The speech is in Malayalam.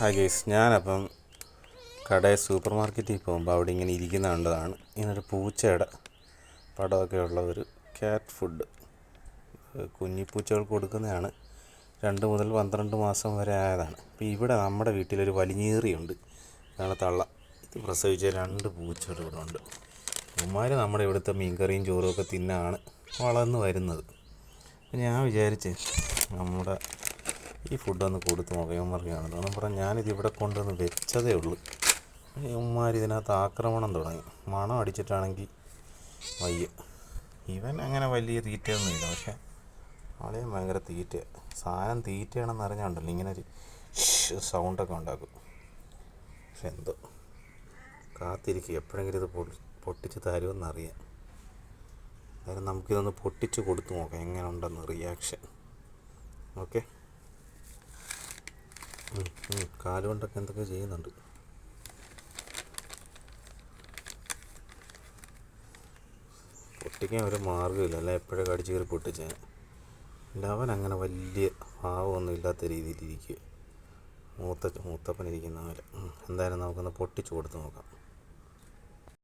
ഹായ് ഗൈസ്, ഞാനപ്പം കടയിൽ സൂപ്പർ മാർക്കറ്റിൽ പോകുമ്പോൾ അവിടെ ഇങ്ങനെ ഇരിക്കുന്ന കണ്ടതാണ്. ഇങ്ങനൊരു പൂച്ചയുടെ പടമൊക്കെ ഉള്ള ഒരു ക്യാറ്റ് ഫുഡ് കുഞ്ഞിപ്പൂച്ചകൾക്ക് കൊടുക്കുന്നതാണ്. 2 മുതൽ 12 മാസം വരെ ആയതാണ്. അപ്പോൾ ഇവിടെ നമ്മുടെ വീട്ടിലൊരു വലിഞ്ഞീറിയുണ്ട്, അതാണ് തള്ള. ഇത് പ്രസവിച്ച 2 പൂച്ചകൾ ഇവിടെ ഉണ്ട്. ഉമ്മാർ നമ്മുടെ ഇവിടുത്തെ മീൻകറിയും ചോറും ഒക്കെ തിന്നാണ് വളർന്നു വരുന്നത്. ഞാൻ വിചാരിച്ച് നമ്മുടെ ഈ ഫുഡൊന്ന് കൊടുത്ത് നോക്കാം ഇവന്മാർക്കാണെന്ന്. എന്ന് പറഞ്ഞാൽ ഞാനിത് ഇവിടെ കൊണ്ടുവന്ന് വെച്ചതേ ഉള്ളൂ. ഇവന്മാർ ഇതിനകത്ത് ആക്രമണം തുടങ്ങി. മണം അടിച്ചിട്ടാണെങ്കിൽ വയ്യ. ഇവൻ അങ്ങനെ വലിയ തീറ്റയൊന്നുമില്ല, പക്ഷേ ആളെയും ഭയങ്കര തീറ്റ. സാധനം തീറ്റയാണെന്ന് അറിഞ്ഞാണ്ടല്ലോ ഇങ്ങനെ ഒരു സൗണ്ടൊക്കെ ഉണ്ടാക്കും. പക്ഷെ എന്തോ കാത്തിരിക്കുക, എപ്പോഴെങ്കിലും ഇത് പൊട്ടിച്ച് തരുമെന്നറിയാം. അതായത് നമുക്കിതൊന്ന് പൊട്ടിച്ച് കൊടുത്തു നോക്കാം എങ്ങനെ ഉണ്ടെന്ന് റിയാക്ഷൻ. ഓക്കെ, കാലുകൊണ്ടൊക്കെ എന്തൊക്കെ ചെയ്യുന്നുണ്ട്. പൊട്ടിക്കാൻ ഒരു മാർഗ്ഗമില്ല, അല്ല എപ്പോഴും കടിച്ച് കയറി പൊട്ടിച്ചാൽ. അവൻ അങ്ങനെ വലിയ ഭാവമൊന്നും ഇല്ലാത്ത രീതിയിലിരിക്കുക, മൂത്തപ്പനിരിക്കുന്ന പോലെ. എന്തായാലും നമുക്കൊന്ന് പൊട്ടിച്ച് കൊടുത്ത് നോക്കാം.